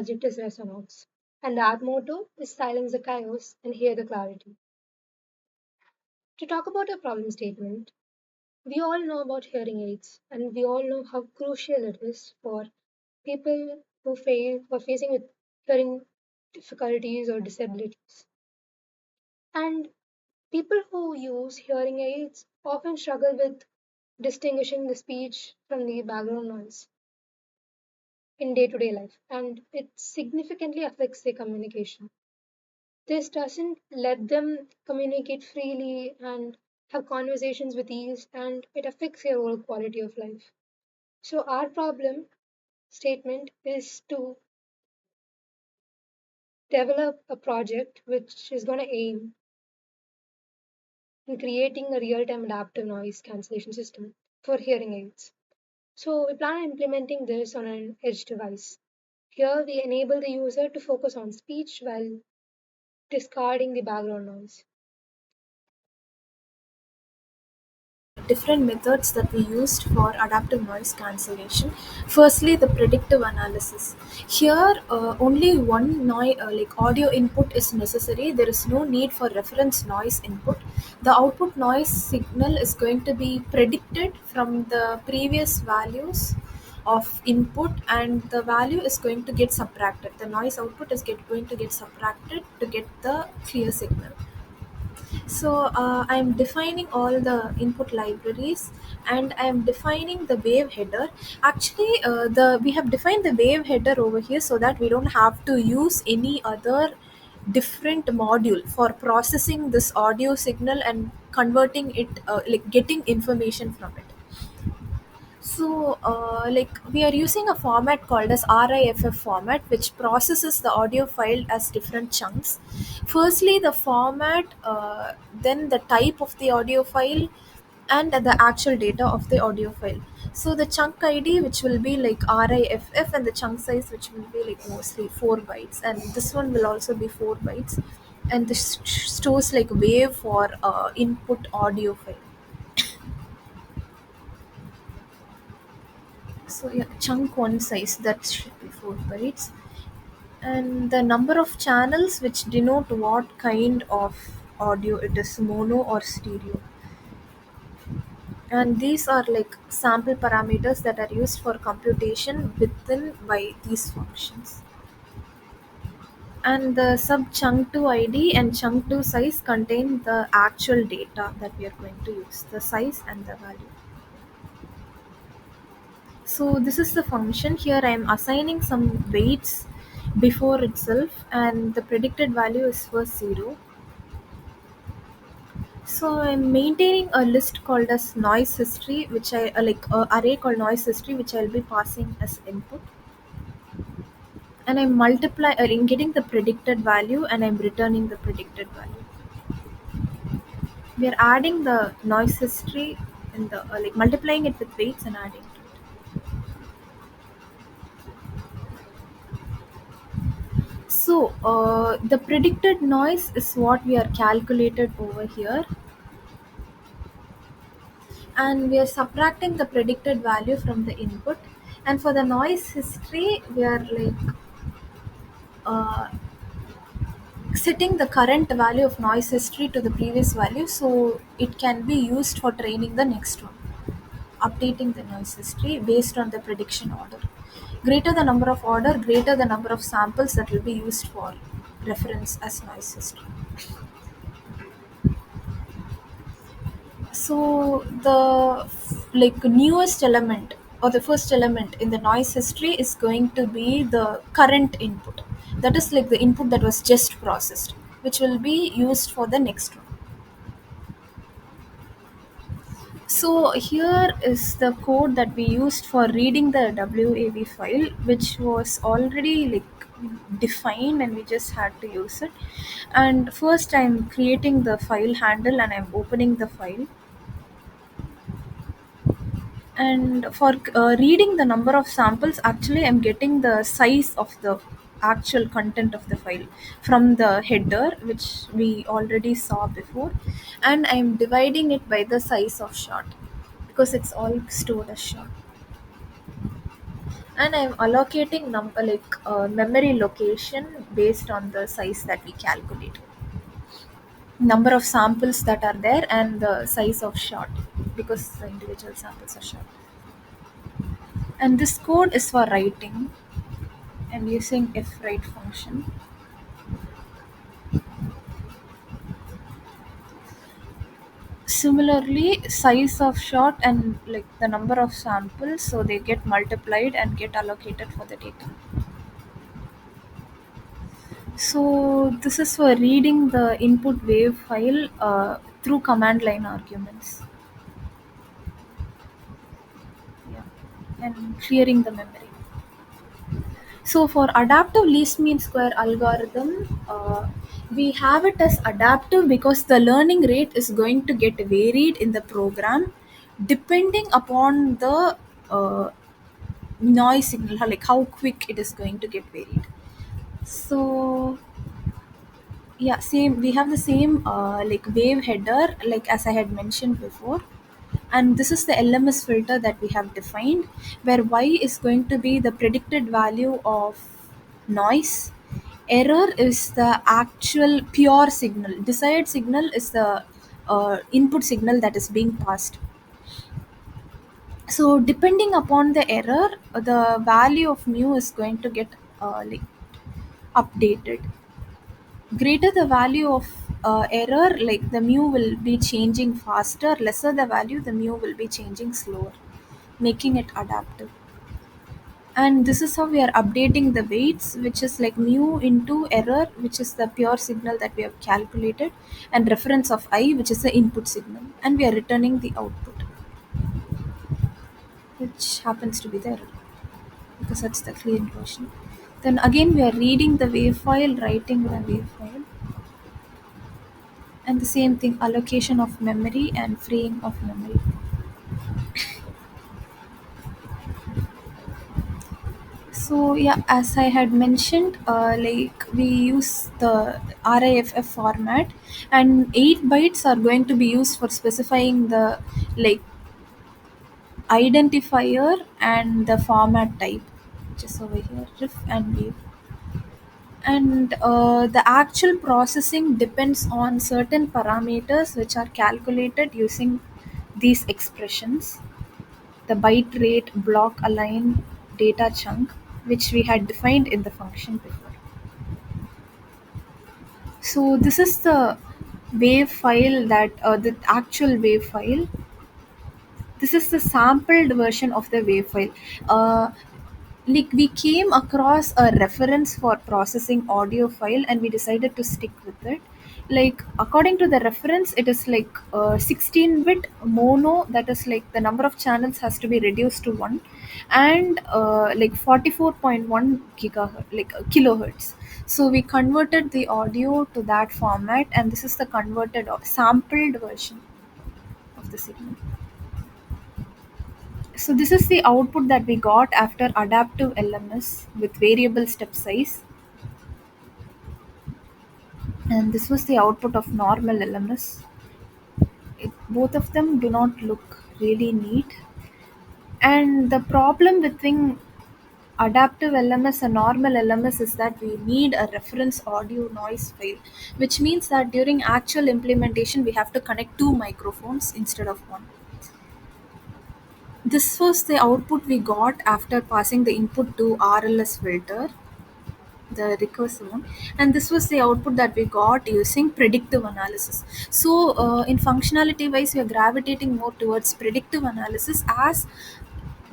project is ResonoX, and our motto is silence the chaos and hear the clarity. To talk about our problem statement, we all know about hearing aids, and we all know how crucial it is for people who are facing with hearing difficulties or disabilities. And people who use hearing aids often struggle with distinguishing the speech from the background noise in day to day life, and it significantly affects their communication. This doesn't let them communicate freely and have conversations with ease, and it affects their overall quality of life. So, our problem statement is to develop a project which is going to aim in creating a real time adaptive noise cancellation system for hearing aids. So, we plan on implementing this on an edge device. Here, we enable the user to focus on speech while discarding the background noise. Different methods that we used for adaptive noise cancellation. Firstly, the predictive analysis. Here, only one noise, like audio input, is necessary. There is no need for reference noise input. The output noise signal is going to be predicted from the previous values of input, and the value is going to get subtracted. The noise output is going to get subtracted to get the clear signal. So I'm defining all the input libraries, and I'm defining the wave header. Actually, the we have defined the wave header over here so that we don't have to use any other different module for processing this audio signal and converting it, like getting information from it. So, like we are using a format called as RIFF format, which processes the audio file as different chunks. Firstly, the format, then the type of the audio file, and the actual data of the audio file. So the chunk ID, which will be like RIFF, and the chunk size, which will be like mostly 4 bytes, and this one will also be 4 bytes, and this stores like wave for input audio file. So yeah, chunk one size, that should be 4 bytes, and the number of channels which denote what kind of audio it is, mono or stereo. And these are like sample parameters that are used for computation within by these functions. And the sub chunk 2 ID and chunk 2 size contain the actual data that we are going to use, the size and the value. So this is the function. Here I am assigning some weights before itself, and the predicted value is first 0. So I'm maintaining a list called as noise history, which I like a array called noise history, which I'll be passing as input. And I'm in getting the predicted value, and I'm returning the predicted value. We are adding the noise history in the like multiplying it with weights and adding to it. So the predicted noise is what we are calculated over here, and we are subtracting the predicted value from the input. And for the noise history, we are like uh, setting the current value of noise history to the previous value, so it can be used for training the next one, updating the noise history based on the prediction order. Greater the number of order, greater the number of samples that will be used for reference as noise history. So the like newest element, or the first element in the noise history, is going to be the current input. That is like the input that was just processed, which will be used for the next one. So here is the code that we used for reading the WAV file, which was already like defined, and we just had to use it. And first I'm creating the file handle, and I'm opening the file. And for reading the number of samples, actually I'm getting the size of the actual content of the file from the header, which we already saw before, and I'm dividing it by the size of shot because it's all stored as shot. and I'm allocating memory location based on the size that we calculate, number of samples that are there and the size of shot, because the individual samples are short. And this code is for writing and using if write function. Similarly, size of shot and like the number of samples, so they get multiplied and get allocated for the data. So this is for reading the input wave file through command line arguments. Yeah, and clearing the memory. So for adaptive least mean square algorithm, we have it as adaptive because the learning rate is going to get varied in the program depending upon the noise signal, like how quick it is going to get varied. So yeah, same. We have the same like wave header, like as I had mentioned before, and this is the LMS filter that we have defined, where y is going to be the predicted value of noise. Error is the actual pure signal. Desired signal is the input signal that is being passed. So depending upon the error, the value of mu is going to get like updated. Greater the value of error, like the mu will be changing faster. Lesser the value, the mu will be changing slower, making it adaptive. And this is how we are updating the weights, which is like mu into error, which is the pure signal that we have calculated, and reference of I, which is the input signal, and we are returning the output, which happens to be the error because that's the clean version. Then again we are reading the wave file, writing the wave file, and the same thing, allocation of memory and freeing of memory. So yeah, as I had mentioned, like we use the RIFF format, and 8 bytes are going to be used for specifying the like identifier and the format type, which is over here, ref and wave. And the actual processing depends on certain parameters which are calculated using these expressions: the byte rate, block align, data chunk, which we had defined in the function before. So this is the wave file that the actual wave file. This is the sampled version of the wave file. Like we came across a reference for processing audio file and we decided to stick with it. Like according to the reference, it is like 16-bit mono, that is like the number of channels has to be reduced to 1, and like 44.1 gigahertz, like kilohertz. So we converted the audio to that format, and this is the converted or sampled version of the signal. So this is the output that we got after adaptive LMS with variable step size, and this was the output of normal LMS. Both of them do not look really neat, and the problem between adaptive LMS and normal LMS is that we need a reference audio noise file, which means that during actual implementation we have to connect two microphones instead of one. This was the output we got after passing the input to RLS filter, the recursive one, and this was the output that we got using predictive analysis. So in functionality wise, we are gravitating more towards predictive analysis, as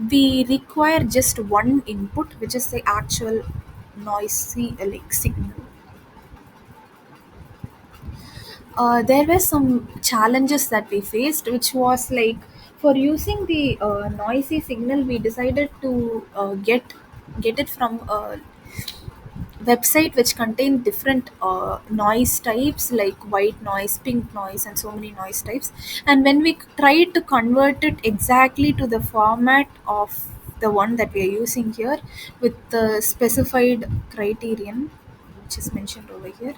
we require just one input, which is the actual noisy like signal. There were some challenges that we faced, which was like, for using the noisy signal, we decided to get it from website which contain different noise types, like white noise, pink noise, and so many noise types. And when we tried to convert it exactly to the format of the one that we are using here with the specified criterion, which is mentioned over here,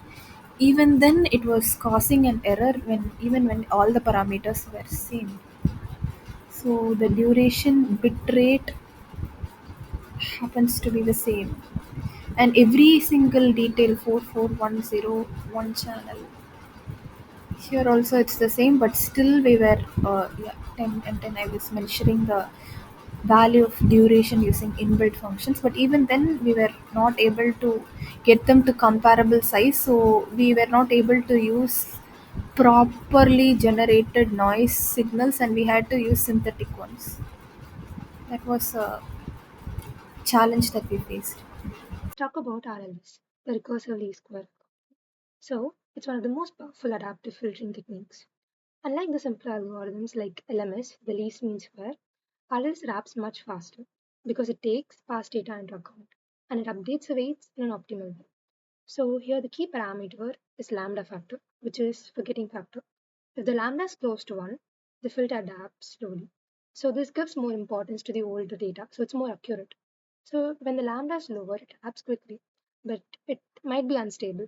even then it was causing an error when even when all the parameters were same. So the duration, bit rate, happens to be the same, and every single detail 44101 channel here also it's the same, but still we were yeah, 10 and 10 I was measuring the value of duration using inbuilt functions, but even then we were not able to get them to comparable size, so we were not able to use properly generated noise signals and we had to use synthetic ones. That was a challenge that we faced. Talk about RLS, the recursive least square. So, it's one of the most powerful adaptive filtering techniques. Unlike the simpler algorithms like LMS, the least mean square, RLS wraps much faster because it takes past data into account and it updates the weights in an optimal way. So here the key parameter is lambda factor, which is forgetting factor. If the lambda is close to 1, the filter adapts slowly. So this gives more importance to the older data, so it's more accurate. So when the lambda is lower, it adapts quickly, but it might be unstable.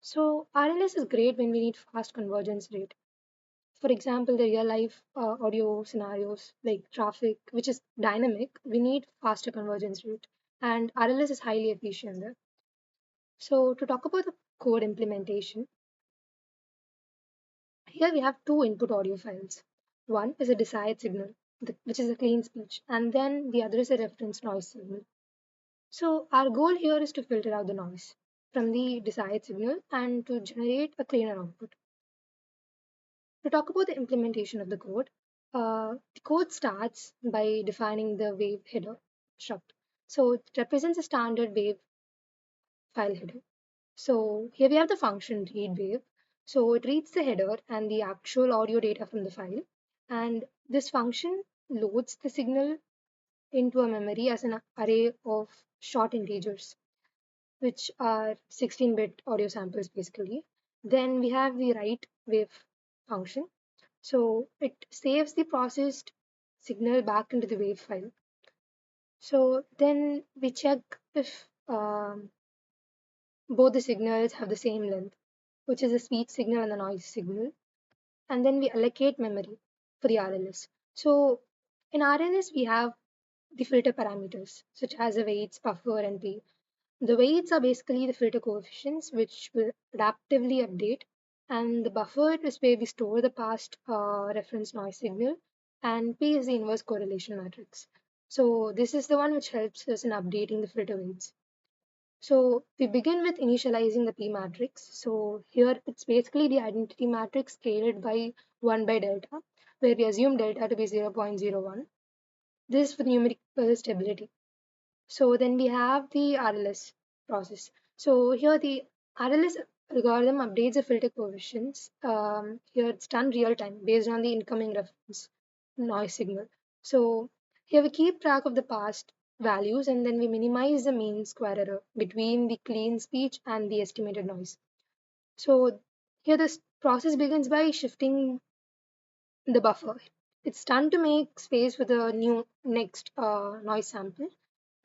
So RLS is great when we need fast convergence rate. For example, the real life audio scenarios like traffic, which is dynamic, we need faster convergence rate, and RLS is highly efficient there. So to talk about the code implementation, here we have two input audio files. One is a desired signal, which is a clean speech, and then the other is a reference noise signal. So our goal here is to filter out the noise from the desired signal and to generate a cleaner output. To talk about the implementation of the code, the code starts by defining the wave header struct. So it represents a standard wave file header. So here we have the function read wave. So it reads the header and the actual audio data from the file. And this function loads the signal into a memory as an array of short integers, which are 16-bit audio samples basically. Then we have the write wave function. So it saves the processed signal back into the wave file. So then we check if both the signals have the same length, which is the speech signal and the noise signal. And then we allocate memory for the RLS. So in RLS, we have the filter parameters, such as the weights, buffer, and P. The weights are basically the filter coefficients, which will adaptively update. And the buffer is where we store the past reference noise signal. And P is the inverse correlation matrix. So this is the one which helps us in updating the filter weights. So we begin with initializing the P matrix. So here it's basically the identity matrix scaled by 1 by delta, where we assume delta to be 0.01. This is for numerical stability. So then we have the RLS process. So here the RLS algorithm updates the filter coefficients. Here it's done real time based on the incoming reference noise signal. So here we keep track of the past values and then we minimize the mean square error between the clean speech and the estimated noise. So here this process begins by shifting the buffer. It's done to make space for the new next noise sample.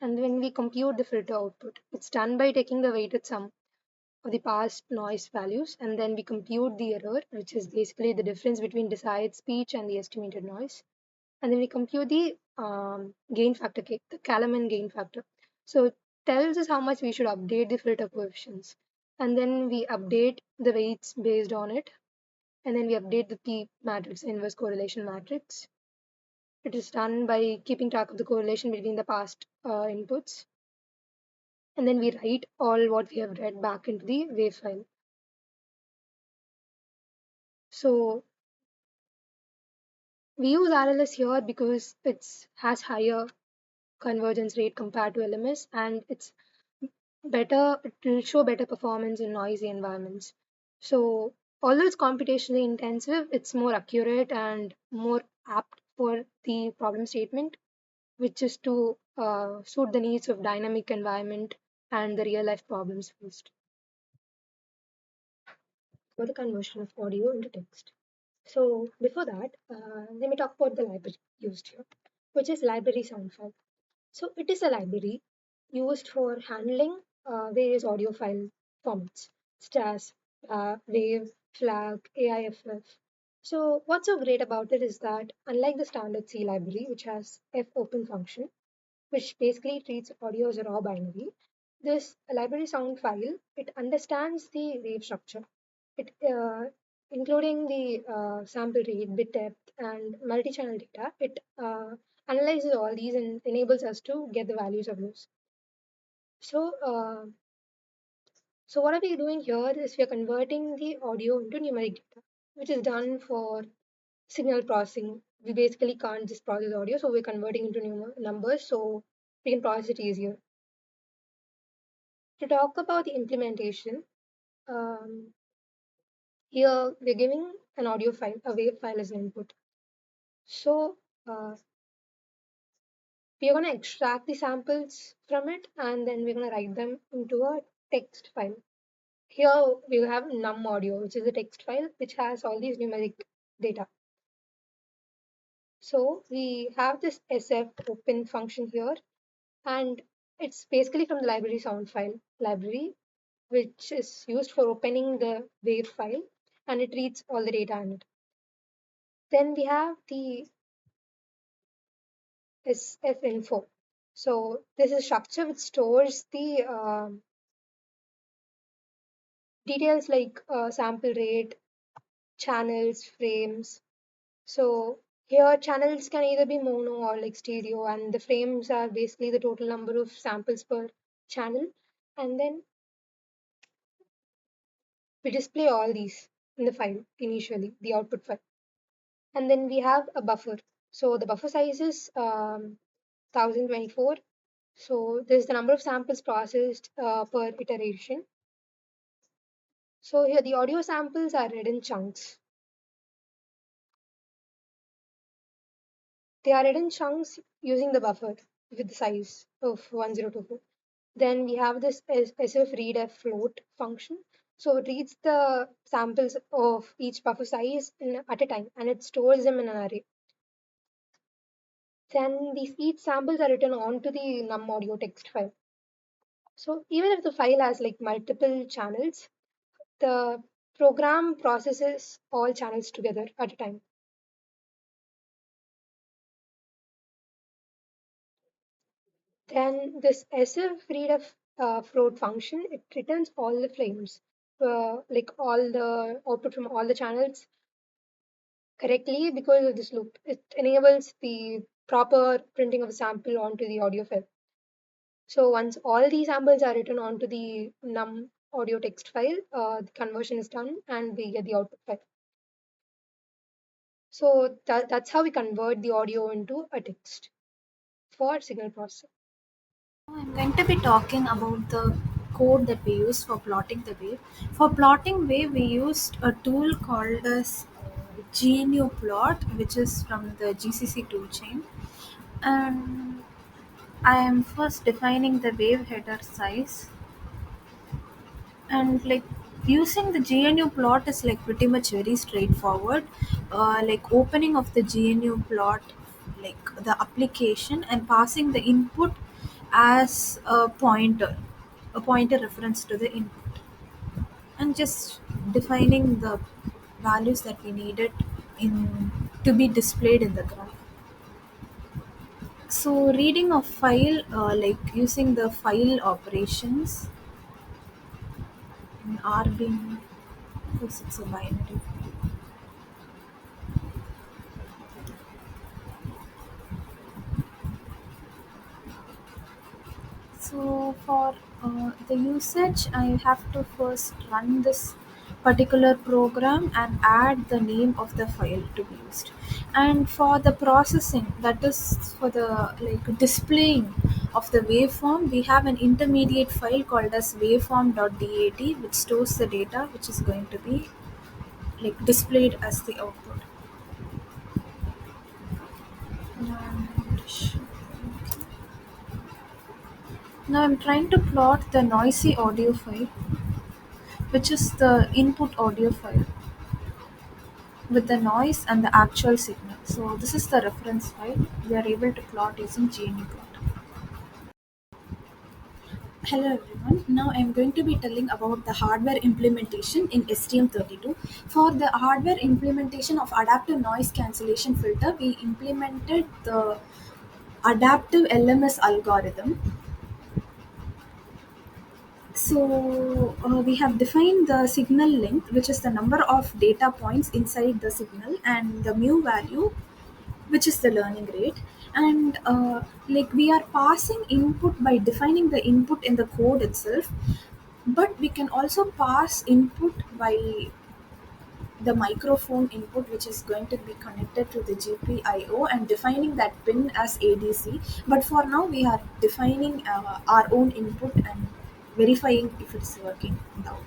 And when we compute the filter output, it's done by taking the weighted sum of the past noise values and then we compute the error, which is basically the difference between desired speech and the estimated noise. And then we compute the gain factor, the Kalman gain factor. So it tells us how much we should update the filter coefficients. And then we update the weights based on it. And then we update the P matrix, inverse correlation matrix. It is done by keeping track of the correlation between the past inputs. And then we write all what we have read back into the wave file. So we use RLS here because it has higher convergence rate compared to LMS and it's better, it will show better performance in noisy environments. So although it's computationally intensive, it's more accurate and more apt for the problem statement, which is to suit the needs of dynamic environment and the real life problems faced. For the conversion of audio into text. So before that, let me talk about the library used here, which is library sound file. So it is a library used for handling various audio file formats, such as WAV, FLAC, AIFF. So what's so great about it is that unlike the standard C library, which has F open function, which basically treats audio as a raw binary. This library sound file, it understands the wave structure. It including the sample rate, bit depth, and multi-channel data. It analyzes all these and enables us to get the values of those. So, what are we doing here is we are converting the audio into numeric data, which is done for signal processing. We basically can't just process audio, so we're converting into numbers so we can process it easier. To talk about the implementation, um, here we're giving an audio file, a wave file as an input. So uh, we're going to extract the samples from it and then we're going to write them into a text file. Here we have num audio, which is a text file which has all these numeric data. So we have this sf open function here, and it's basically from the library sound file library, which is used for opening the wave file, and it reads all the data in it. Then we have the sf info. So this is a structure which stores the details like sample rate, channels, frames. So here channels can either be mono or like stereo, and the frames are basically the total number of samples per channel. And then we display all these in the file initially, the output file. And then we have a buffer. So the buffer size is 1024. So this is the number of samples processed per iteration. So here the audio samples are read in chunks. They are read in chunks using the buffer with the size of 1024. Then we have this sf float function. So it reads the samples of each buffer size at a time and it stores them in an array. Then these each samples are written onto the num audio text file. So even if the file has like multiple channels, the program processes all channels together at a time. Then this sf float function, it returns all the frames, like all the output from all the channels correctly because of this loop. It enables the proper printing of the sample onto the audio file. So once all these samples are written onto the num audio text file, the conversion is done and we get the output file. So that's how we convert the audio into a text for signal processing. I'm going to be talking about the code that we use for plotting the wave. For plotting wave, we used a tool called as GNU plot, which is from the GCC toolchain. And I am first defining the wave header size, and like using the GNU plot is like pretty much very straightforward. Like opening of the GNU plot, like the application, and passing the input as a pointer reference to the input, and just defining the values that we needed in to be displayed in the graph. So reading a file, like using the file operations in RB, because it's a binary. So for the usage, I have to first run this particular program and add the name of the file to be used. And for the processing, that is for the like displaying of the waveform, we have an intermediate file called as waveform.dat, which stores the data which is going to be like displayed as the output. And now I'm trying to plot the noisy audio file, which is the input audio file with the noise and the actual signal. So this is the reference file. We are able to plot using GNU plot. Hello everyone. Now I'm going to be telling about the hardware implementation in STM32. For the hardware implementation of adaptive noise cancellation filter, we implemented the adaptive LMS algorithm. So we have defined the signal length, which is the number of data points inside the signal, and the mu value, which is the learning rate. And like we are passing input by defining the input in the code itself, but we can also pass input by the microphone input, which is going to be connected to the GPIO, and defining that pin as ADC. But for now we are defining our own input and verifying if it's working now.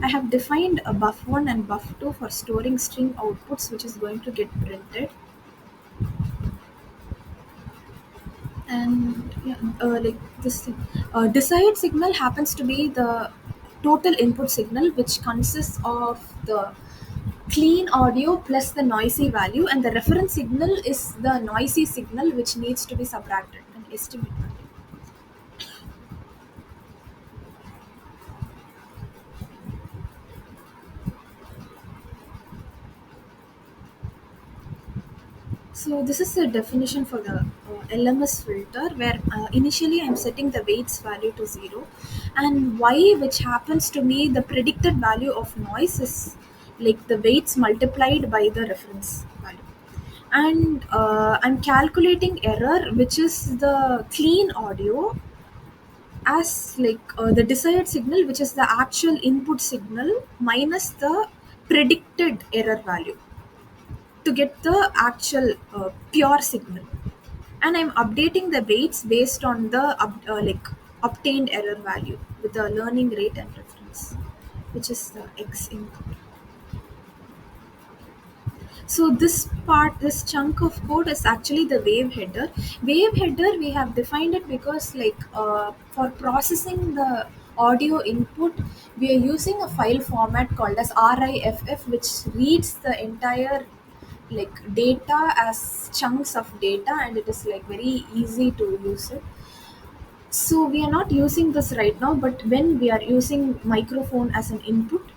I have defined a buff1 and buff2 for storing string outputs, which is going to get printed. And yeah, like this thing. Desired signal happens to be the total input signal, which consists of the clean audio plus the noisy value, and the reference signal is the noisy signal which needs to be subtracted and estimate value. So this is the definition for the LMS filter, where initially I'm setting the weights value to 0, and y, which happens to me the predicted value of noise, is like the weights multiplied by the reference value. And I'm calculating error, which is the clean audio, as like the desired signal, which is the actual input signal minus the predicted error value, to get the actual pure signal. And I'm updating the weights based on the like obtained error value with the learning rate and reference, which is the x input. So this chunk of code is actually the wave header. Wave header, we have defined it because like for processing the audio input, we are using a file format called as RIFF, which reads the entire like data as chunks of data, and it is like very easy to use it. So we are not using this right now, but when we are using microphone as an input,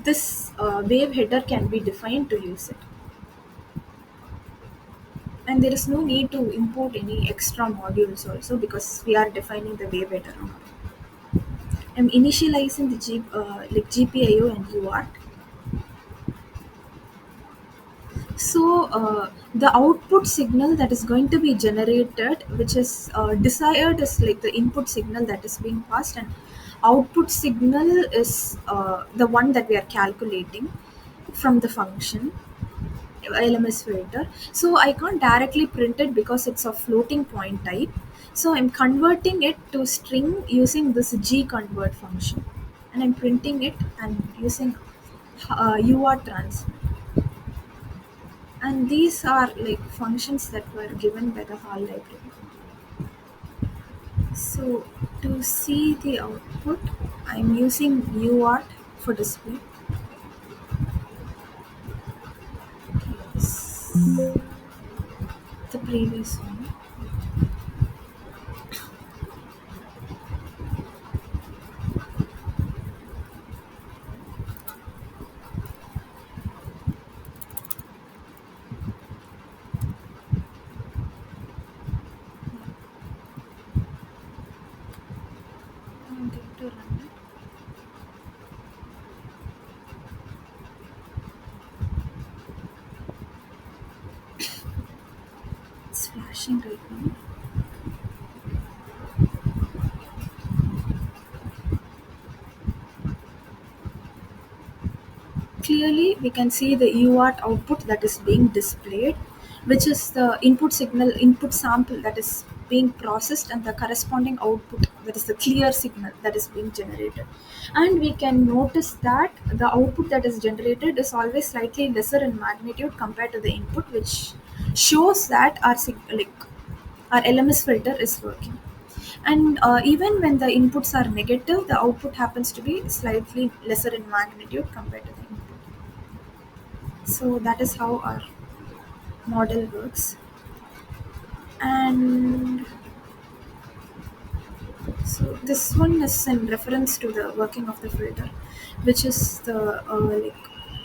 this wave header can be defined to use it. And there is no need to import any extra modules also, because we are defining the wave header. I'm initializing the like GPIO and UART. So the output signal that is going to be generated, which is desired, is like the input signal that is being passed, and output signal is the one that we are calculating from the function LMS filter. So I can't directly print it because it's a floating point type. So I'm converting it to string using this gconvert function, and I'm printing it and using UART transfer. And these are like functions that were given by the HAL library. So to see the output, I'm using UART for display. Yes. The previous one. I'm going to run it. It's flashing right now. Clearly, we can see the UART output that is being displayed, which is the input signal, input sample that is being processed, and the corresponding output, that is the clear signal that is being generated. And we can notice that the output that is generated is always slightly lesser in magnitude compared to the input, which shows that like our LMS filter is working. And even when the inputs are negative, the output happens to be slightly lesser in magnitude compared to the input. So that is how our model works. And so this one is in reference to the working of the filter, which is the like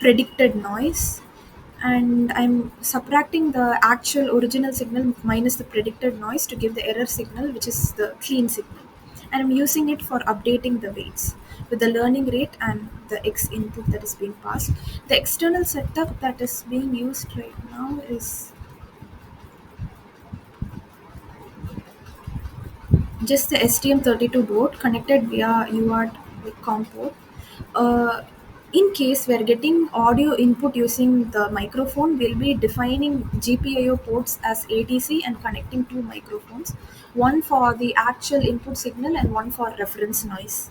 predicted noise. and I'm subtracting the actual original signal minus the predicted noise to give the error signal, which is the clean signal. And I'm using it for updating the weights with the learning rate and the X input that is being passed. The external setup that is being used right now is just the STM32 board connected via UART with COM port. Uh, in case we are getting audio input using the microphone, we'll be defining GPIO ports as ATC and connecting two microphones, one for the actual input signal and one for reference noise.